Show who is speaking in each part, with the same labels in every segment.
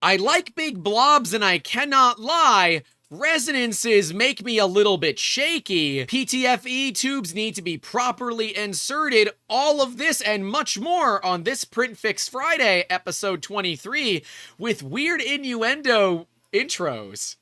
Speaker 1: I like big blobs and I cannot lie. Resonances make me a little bit shaky. PTFE tubes need to be properly inserted. All of this and much more on this Print Fix Friday, episode 23, with weird innuendo intros.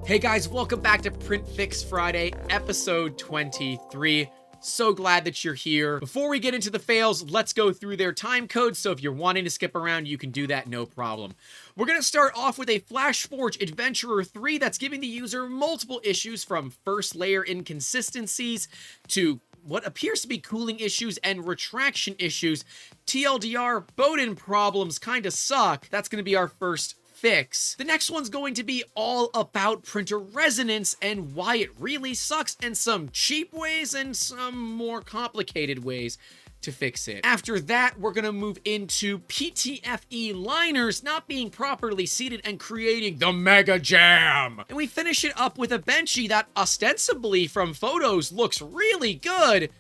Speaker 1: Hey guys, welcome back to Print Fix Friday, episode 23. So glad that you're here. Before we get into the fails, let's go through their time codes, so if you're wanting to skip around, you can do that, no problem. We're going to start off with a FlashForge Adventurer 3 that's giving the user multiple issues from first layer inconsistencies to what appears to be cooling issues and retraction issues. TLDR, Bowden problems kinda suck. That's going to be our first fix. The next one's going to be all about printer resonance and why it really sucks, and some cheap ways and some more complicated ways to fix it. After that, we're gonna move into PTFE liners not being properly seated and creating the mega jam. And we finish it up with a Benchy that ostensibly from photos looks really good,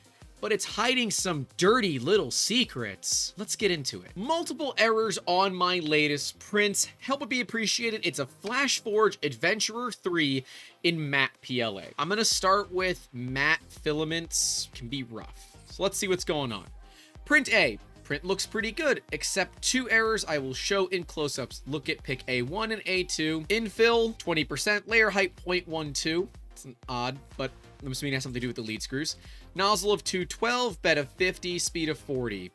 Speaker 1: but it's hiding some dirty little secrets. Let's get into it. Multiple errors on my latest prints. Help would be appreciated. It's a FlashForge Adventurer 3 in matte PLA. I'm gonna start with matte filaments. Can be rough. So let's see what's going on. Print A. Print looks pretty good, except two errors I will show in close-ups. Look at pick A1 and A2. Infill, 20%. Layer height, 0.12. It's an odd, but I'm assuming it has something to do with the lead screws. Nozzle of 212, bed of 50, speed of 40.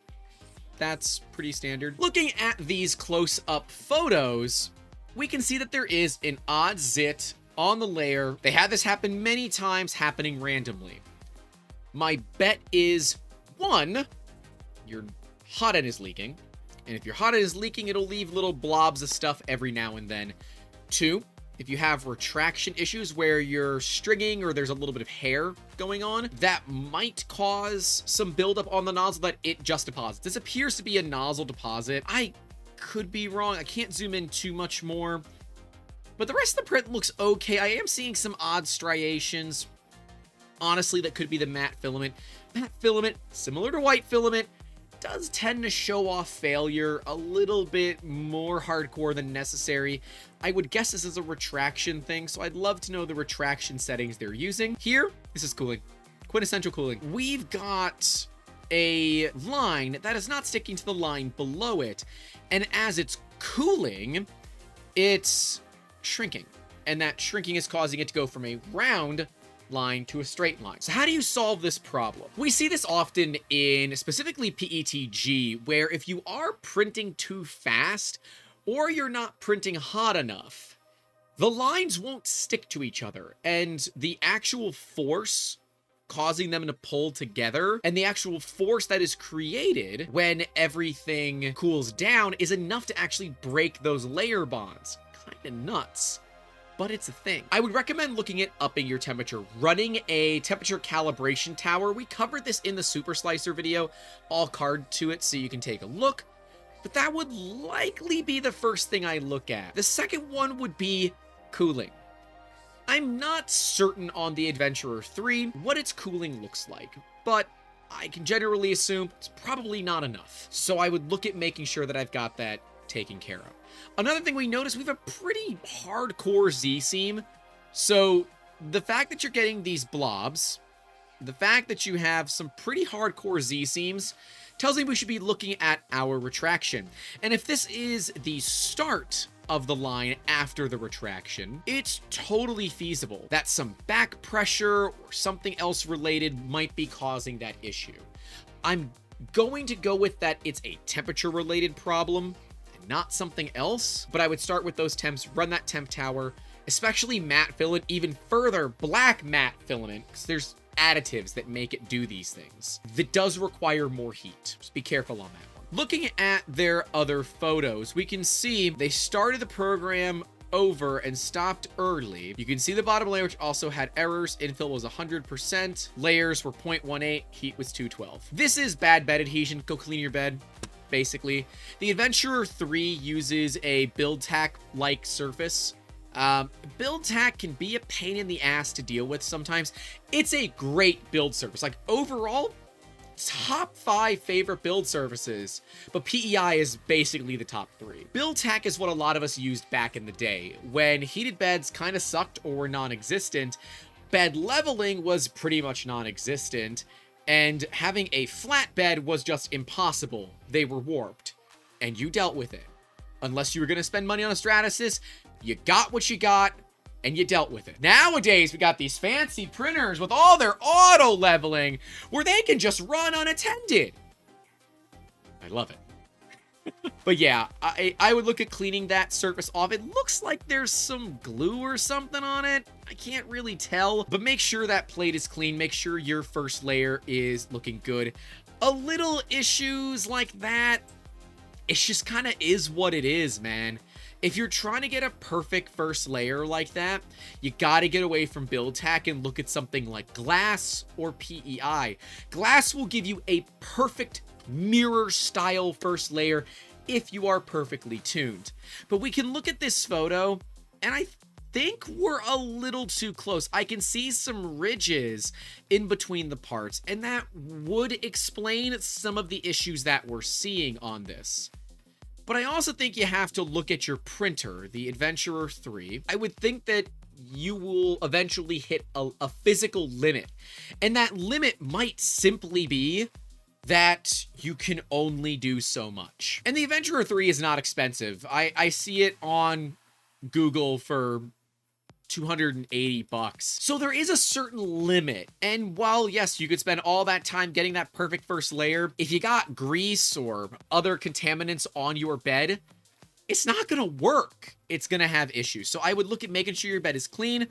Speaker 1: That's pretty standard. Looking at these close-up photos, we can see that there is an odd zit on the layer. They had this happen many times, happening randomly. My bet is 1, your hot end is leaking. And if your hot end is leaking, it'll leave little blobs of stuff every now and then. 2, if you have retraction issues where you're stringing or there's a little bit of hair going on, that might cause some buildup on the nozzle that it just deposits. This appears to be a nozzle deposit. I could be wrong. I can't zoom in too much more. But the rest of the print looks okay. I am seeing some odd striations. Honestly, that could be the matte filament. Matte filament, similar to white filament, does tend to show off failure a little bit more hardcore than necessary. I would guess this is a retraction thing, so I'd love to know the retraction settings they're using. Here, this is cooling. Quintessential cooling. We've got a line that is not sticking to the line below it, and as it's cooling, it's shrinking. And that shrinking is causing it to go from a round line to a straight line. So how do you solve this problem? We see this often in specifically PETG, where if you are printing too fast or you're not printing hot enough, the lines won't stick to each other, and the actual force causing them to pull together and the actual force that is created when everything cools down is enough to actually break those layer bonds. Kinda nuts, but it's a thing. I would recommend looking at upping your temperature, running a temperature calibration tower. We covered this in the Super Slicer video. I'll card to it so you can take a look, but that would likely be the first thing I look at. The second one would be cooling. I'm not certain on the Adventurer 3 what its cooling looks like, but I can generally assume it's probably not enough. So I would look at making sure that I've got that taken care of. Another thing we notice, we have a pretty hardcore Z-seam. So the fact that you're getting these blobs, the fact that you have some pretty hardcore Z-seams tells me we should be looking at our retraction. And if this is the start of the line after the retraction, it's totally feasible that some back pressure or something else related might be causing that issue. I'm going to go with that it's a temperature related problem, not something else, but I would start with those temps, run that temp tower, especially matte filament, even further black matte filament, because there's additives that make it do these things. That does require more heat. Just be careful on that one. Looking at their other photos, we can see they started the program over and stopped early. You can see the bottom layer, which also had errors. Infill was 100%. Layers were 0.18. Heat was 212. This is bad bed adhesion. Go clean your bed, basically. The Adventurer 3 uses a build tack-like surface Build tack can be a pain in the ass to deal with sometimes. It's a great build service. Like, overall, top 5 favorite build services, but PEI is basically the top 3. Build tack is what a lot of us used back in the day, when heated beds kind of sucked or were non-existent. Bed leveling was pretty much non-existent, and having a flat bed was just impossible. They were warped, and you dealt with it. Unless you were going to spend money on a Stratasys, you got what you got, and you dealt with it. Nowadays, we got these fancy printers with all their auto leveling where they can just run unattended. I love it. But yeah, I would look at cleaning that surface off. It looks like there's some glue or something on it. I can't really tell, but make sure that plate is clean. Make sure your first layer is looking good. A little issues like that, it's just kind of is what it is, man. If you're trying to get a perfect first layer like that, you got to get away from build tack and look at something like glass or PEI. Glass will give you a perfect mirror style first layer if you are perfectly tuned. But we can look at this photo, and I think we're a little too close. I can see some ridges in between the parts, and that would explain some of the issues that we're seeing on this. But I also think you have to look at your printer, the Adventurer 3. I would think that you will eventually hit a physical limit. And that limit might simply be that you can only do so much. And the Adventurer 3 is not expensive. I see it on Google for $280. So there is a certain limit. And while, yes, you could spend all that time getting that perfect first layer, if you got grease or other contaminants on your bed, it's not going to work. It's going to have issues. So I would look at making sure your bed is clean,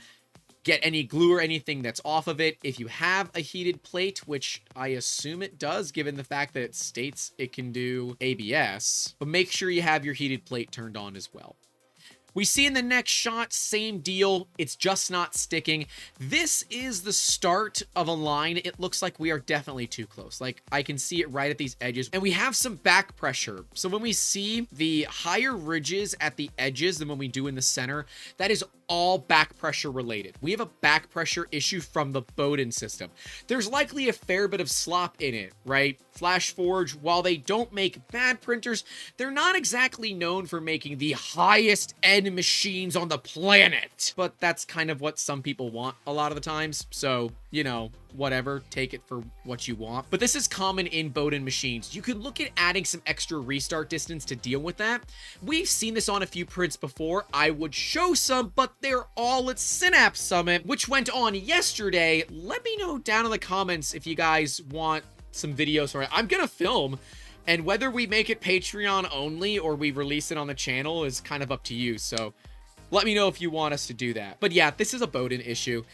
Speaker 1: get any glue or anything that's off of it. If you have a heated plate, which I assume it does, given the fact that it states it can do ABS, but make sure you have your heated plate turned on as well. We see in the next shot, same deal. It's just not sticking. This is the start of a line. It looks like we are definitely too close. Like, I can see it right at these edges. And we have some back pressure. So when we see the higher ridges at the edges than when we do in the center, that is all back pressure related. We have a back pressure issue from the Bowden system. There's likely a fair bit of slop in it, right? FlashForge, while they don't make bad printers, they're not exactly known for making the highest end machines on the planet. But that's kind of what some people want a lot of the times. So, you know, whatever, take it for what you want. But this is common in Bowden machines. You could look at adding some extra restart distance to deal with that. We've seen this on a few prints before. I would show some, but they're all at Synapse Summit, which went on yesterday. Let me know down in the comments if you guys want some videos for it. I'm gonna film, and whether we make it Patreon only or we release it on the channel is kind of up to you. So let me know if you want us to do that. But yeah, this is a Bowden issue.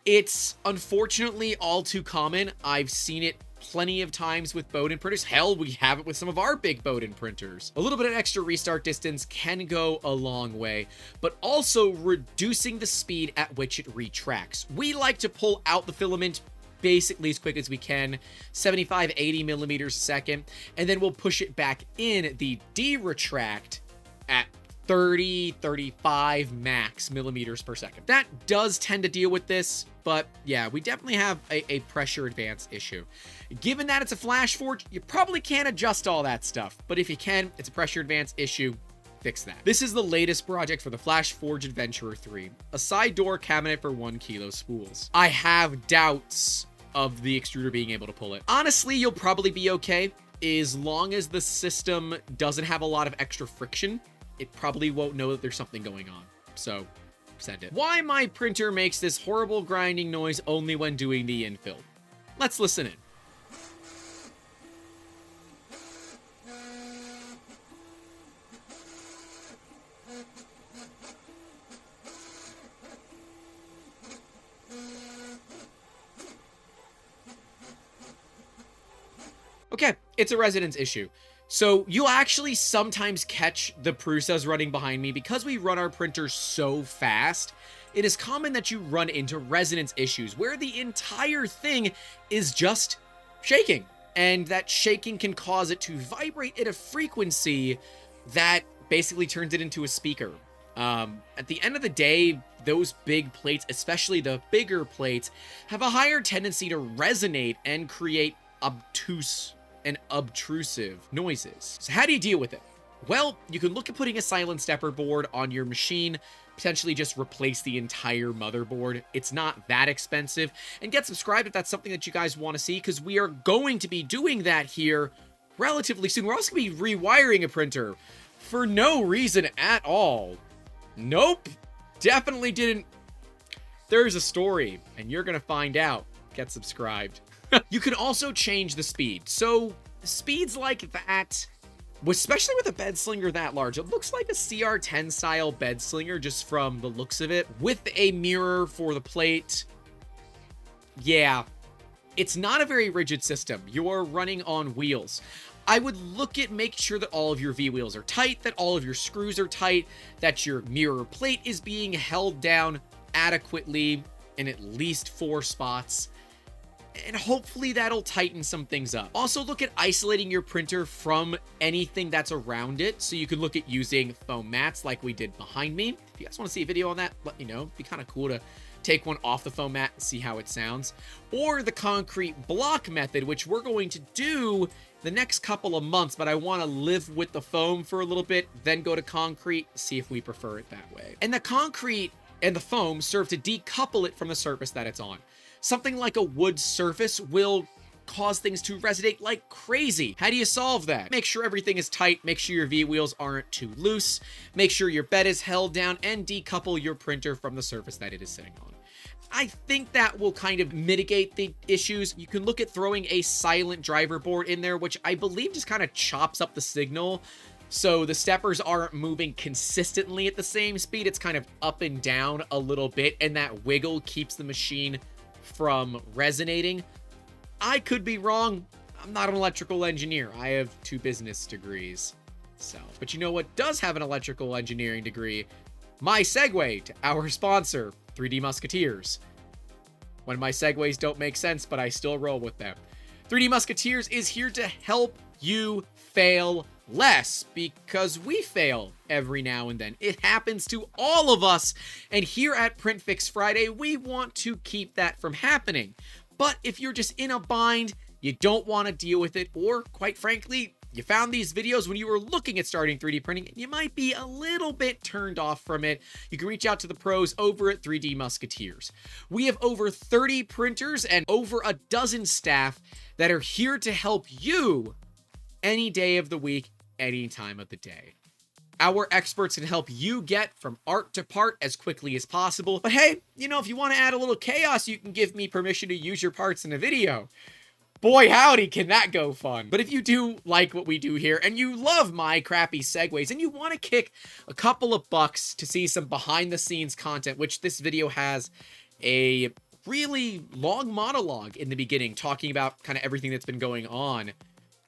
Speaker 1: It's unfortunately all too common. I've seen it plenty of times with Bowden printers. Hell, we have it with some of our big Bowden printers. A little bit of extra restart distance can go a long way, but also reducing the speed at which it retracts. We like to pull out the filament basically as quick as we can, 75, 80 millimeters a second, and then we'll push it back in the D-retract at 30, 35 max millimeters per second. That does tend to deal with this, but yeah, we definitely have a pressure advance issue. Given that it's a FlashForge, you probably can't adjust all that stuff, but if you can, it's a pressure advance issue. Fix that. This is the latest project for the FlashForge Adventurer 3, a side door cabinet for 1 kilo spools. I have doubts of the extruder being able to pull it. Honestly, you'll probably be okay as long as the system doesn't have a lot of extra friction. It probably won't know that there's something going on. So send it. Why my printer makes this horrible grinding noise only when doing the infill. Let's listen in. Okay, it's a resonance issue. So you'll actually sometimes catch the Pru-Sambas running behind me because we run our printer so fast. It is common that you run into resonance issues where the entire thing is just shaking. And that shaking can cause it to vibrate at a frequency that basically turns it into a speaker. At the end of the day, those big plates, especially the bigger plates, have a higher tendency to resonate and create obtuse and obtrusive noises. So how do you deal with it? Well, you can look at putting a silent stepper board on your machine, potentially just replace the entire motherboard. It's not that expensive. And get subscribed if that's something that you guys want to see, because we are going to be doing that here relatively soon. We're also going to be rewiring a printer for no reason at all. Nope, definitely didn't. There's a story, and you're going to find out. Get subscribed. You can also change the speed. So speeds like that, especially with a bed slinger that large, it looks like a CR10 style bed slinger just from the looks of it, with a mirror for the plate. Yeah, it's not a very rigid system. You're running on wheels. I would look at make sure that all of your V-wheels are tight, that all of your screws are tight, that your mirror plate is being held down adequately in at least 4 spots. And hopefully that'll tighten some things up. Also, look at isolating your printer from anything that's around it. So you can look at using foam mats like we did behind me. If you guys want to see a video on that, let me know. It'd be kind of cool to take one off the foam mat and see how it sounds. Or the concrete block method, which we're going to do the next couple of months, but I want to live with the foam for a little bit, then go to concrete, see if we prefer it that way. And the concrete and the foam serve to decouple it from the surface that it's on. Something like a wood surface will cause things to resonate like crazy. How do you solve that? Make sure everything is tight, make sure your V-wheels aren't too loose, make sure your bed is held down, and decouple your printer from the surface that it is sitting on. I think that will kind of mitigate the issues. You can look at throwing a silent driver board in there, which I believe just kind of chops up the signal. So the steppers aren't moving consistently at the same speed. It's kind of up and down a little bit, and that wiggle keeps the machine from resonating. I could be wrong. I'm not an electrical engineer. I have 2 business degrees. But you know what does have an electrical engineering degree? My segue to our sponsor, 3D Musketeers. When my segues don't make sense, but I still roll with them. 3D Musketeers is here to help you fail less, because we fail every now and then. It happens to all of us, and here at PrintFixFriday, we want to keep that from happening. But if you're just in a bind, you don't want to deal with it, or quite frankly, you found these videos when you were looking at starting 3D printing, and you might be a little bit turned off from it, you can reach out to the pros over at 3D Musketeers. We have over 30 printers and over a dozen staff that are here to help you any day of the week, any time of the day. Our experts can help you get from art to part as quickly as possible. But hey, you know, if you want to add a little chaos, you can give me permission to use your parts in a video. Boy, howdy, can that go fun. But if you do like what we do here, and you love my crappy segues, and you want to kick a couple of bucks to see some behind-the-scenes content, which this video has a really long monologue in the beginning, talking about kind of everything that's been going on,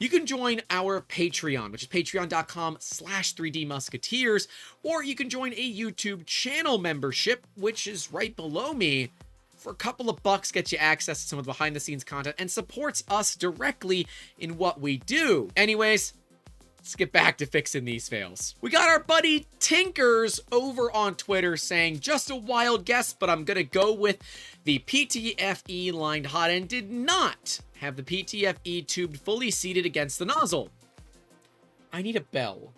Speaker 1: you can join our Patreon, which is patreon.com/3D Musketeers, or you can join a YouTube channel membership, which is right below me. For a couple of bucks, gets you access to some of the behind-the-scenes content and supports us directly in what we do. Anyways, let's get back to fixing these fails. We got our buddy Tinkers over on Twitter saying, just a wild guess, but I'm gonna go with the PTFE lined hot end did not have the PTFE tube fully seated against the nozzle. I need a bell.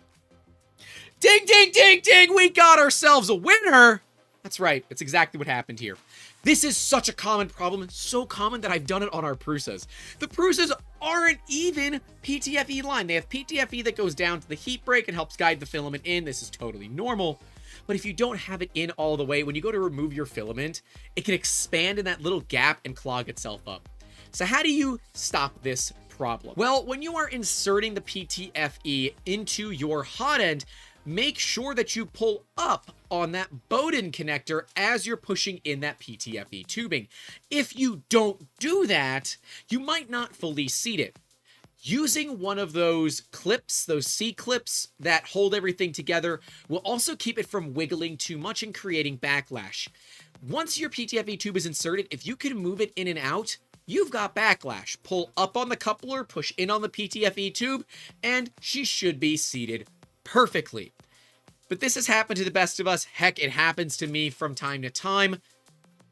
Speaker 1: Ding, ding, ding, ding! We got ourselves a winner! That's right, that's exactly what happened here. This is such a common problem, so common that I've done it on our Prusas. The Prusas aren't even PTFE line. They have PTFE that goes down to the heat break and helps guide the filament in. This is totally normal. But if you don't have it in all the way, when you go to remove your filament, it can expand in that little gap and clog itself up. So how do you stop this problem? Well, when you are inserting the PTFE into your hot end, make sure that you pull up on that Bowden connector as you're pushing in that PTFE tubing. If you don't do that, you might not fully seat it. Using one of those clips, those C-clips that hold everything together, will also keep it from wiggling too much and creating backlash. Once your PTFE tube is inserted, if you can move it in and out, you've got backlash. Pull up on the coupler, push in on the PTFE tube, and she should be seated perfectly. But this has happened to the best of us. Heck, it happens to me from time to time.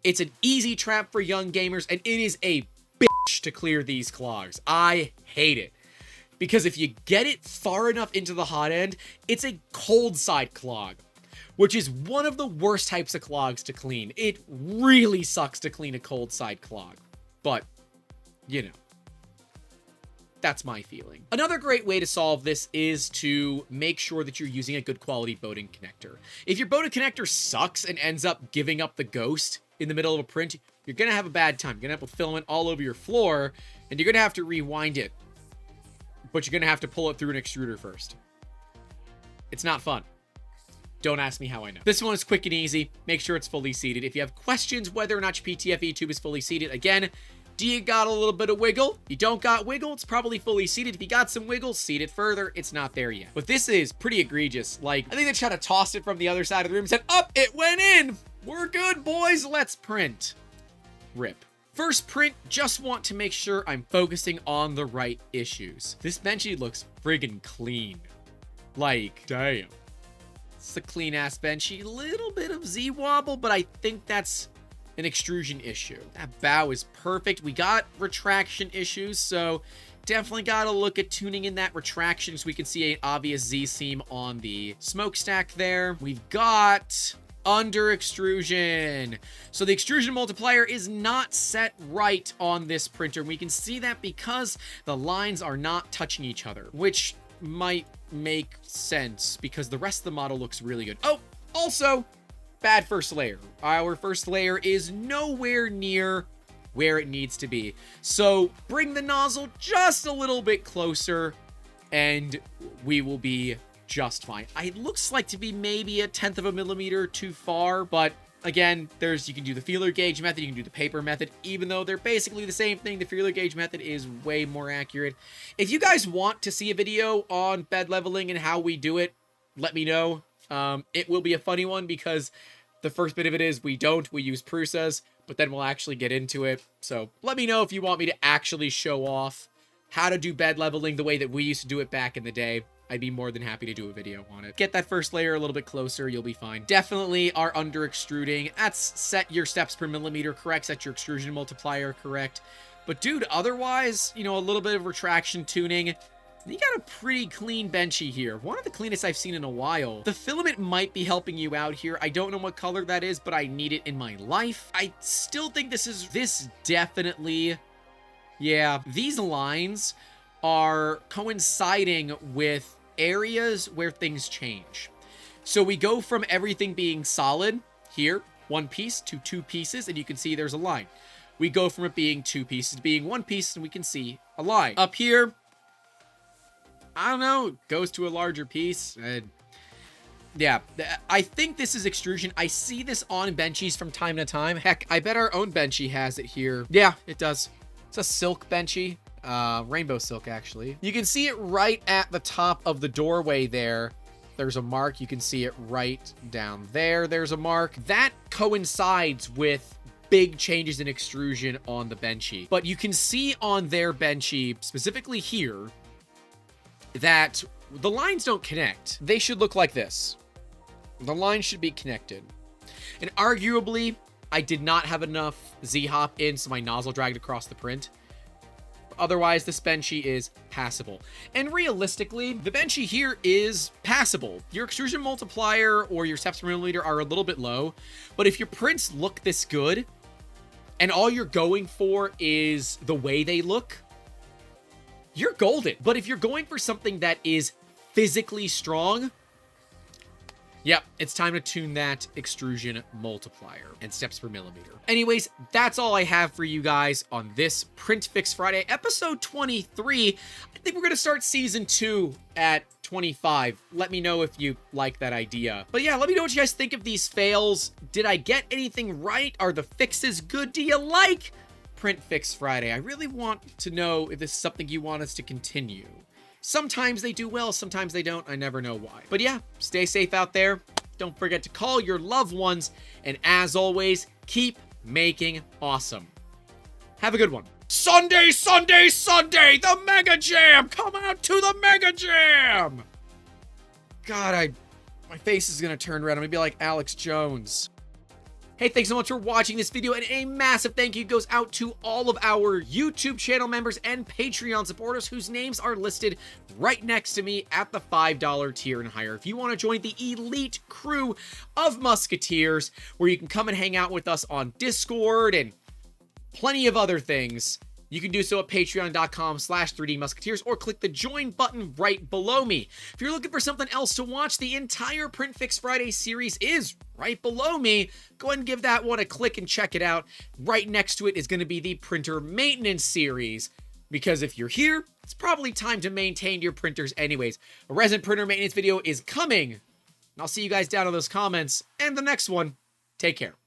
Speaker 1: It's an easy trap for young gamers, and it is a bitch to clear these clogs. I hate it. Because if you get it far enough into the hot end, it's a cold side clog, which is one of the worst types of clogs to clean. It really sucks to clean a cold side clog. But, you know, that's my feeling. Another great way to solve this is to make sure that you're using a good quality Bowden connector. If your Bowden connector sucks and ends up giving up the ghost in the middle of a print, you're going to have a bad time. You're going to have filament all over your floor, and you're going to have to rewind it. But you're going to have to pull it through an extruder first. It's not fun. Don't ask me how I know. This one is quick and easy. Make sure it's fully seated. If you have questions whether or not your PTFE tube is fully seated, again, do you got a little bit of wiggle? You don't got wiggle, it's probably fully seated. If you got some wiggle, seat it further. It's not there yet. But this is pretty egregious. Like, I think they tried to toss it from the other side of the room and said, up, it went in. We're good, boys. Let's print. RIP. First print, just want to make sure I'm focusing on the right issues. This Benchy looks friggin' clean. Like, damn. It's a clean-ass Benchy. Little bit of Z-wobble, but I think that's an extrusion issue. That bow is perfect. We got retraction issues, so definitely got to look at tuning in that retraction so we can see an obvious Z-seam on the smokestack there. We've got under extrusion. So the extrusion multiplier is not set right on this printer. We can see that because the lines are not touching each other, which might make sense because the rest of the model looks really good. Oh, also, bad first layer. Our first layer is nowhere near where it needs to be. So bring the nozzle just a little bit closer and we will be just fine. It looks like to be maybe 1/10 of a millimeter too far, but again, you can do the feeler gauge method, you can do the paper method, even though they're basically the same thing. The feeler gauge method is way more accurate. If you guys want to see a video on bed leveling and how we do it, let me know. It will be a funny one because the first bit of it is we use Pru-Sambas, but then we'll actually get into it. So let me know if you want me to actually show off how to do bed leveling the way that we used to do it back in the day. I'd be more than happy to do a video on it. Get that first layer a little bit closer, you'll be fine. Definitely are under extruding. That's set your steps per millimeter correct, set your extrusion multiplier correct. But dude, otherwise, you know, a little bit of retraction tuning. You got a pretty clean Benchy here. One of the cleanest I've seen in a while. The filament might be helping you out here. I don't know what color that is, but I need it in my life. I still think this definitely, yeah, these lines are coinciding with areas where things change. So we go from everything being solid here, one piece, to two pieces, and you can see there's a line. We go from it being two pieces to being one piece, and we can see a line. Up here, I don't know, goes to a larger piece, and yeah, I think this is extrusion. I see this on Benchies from time to time. Heck, I bet our own Benchy has it here. Yeah, it does. It's a silk Benchy. Rainbow silk, actually. You can see it right at the top of the doorway there. There's a mark. You can see it right down there. There's a mark. That coincides with big changes in extrusion on the Benchy. But you can see on their Benchy, specifically here, that the lines don't connect. They should look like this. The lines should be connected. And arguably, I did not have enough Z-hop in, so my nozzle dragged across the print. Otherwise, this Benchy is passable. And realistically, the Benchy here is passable. Your extrusion multiplier or your steps per millimeter are a little bit low, but if your prints look this good, and all you're going for is the way they look, you're golden. But if you're going for something that is physically strong, yep, it's time to tune that extrusion multiplier and steps per millimeter. Anyways, that's all I have for you guys on this Print Fix Friday, episode 23. I think we're going to start season 2 at 25. Let me know if you like that idea. But yeah, let me know what you guys think of these fails. Did I get anything right? Are the fixes good? Do you like Print Fix Friday? I really want to know if this is something you want us to continue. Sometimes they do well, sometimes they don't. I never know why. But yeah, stay safe out there. Don't forget to call your loved ones. And as always, keep making awesome. Have a good one. Sunday, Sunday, Sunday! The Mega Jam! Come out to the Mega Jam! God, My face is gonna turn red. I'm gonna be like Alex Jones. Hey, thanks so much for watching this video, and a massive thank you goes out to all of our YouTube channel members and Patreon supporters whose names are listed right next to me at the $5 tier and higher. If you want to join the elite crew of Musketeers, where you can come and hang out with us on Discord and plenty of other things, you can do so at patreon.com/3dmusketeers or click the join button right below me. If you're looking for something else to watch, the entire Print Fix Friday series is right below me. Go ahead and give that one a click and check it out. Right next to it is going to be the printer maintenance series, because if you're here, it's probably time to maintain your printers anyways. A resin printer maintenance video is coming, and I'll see you guys down in those comments, and the next one. Take care.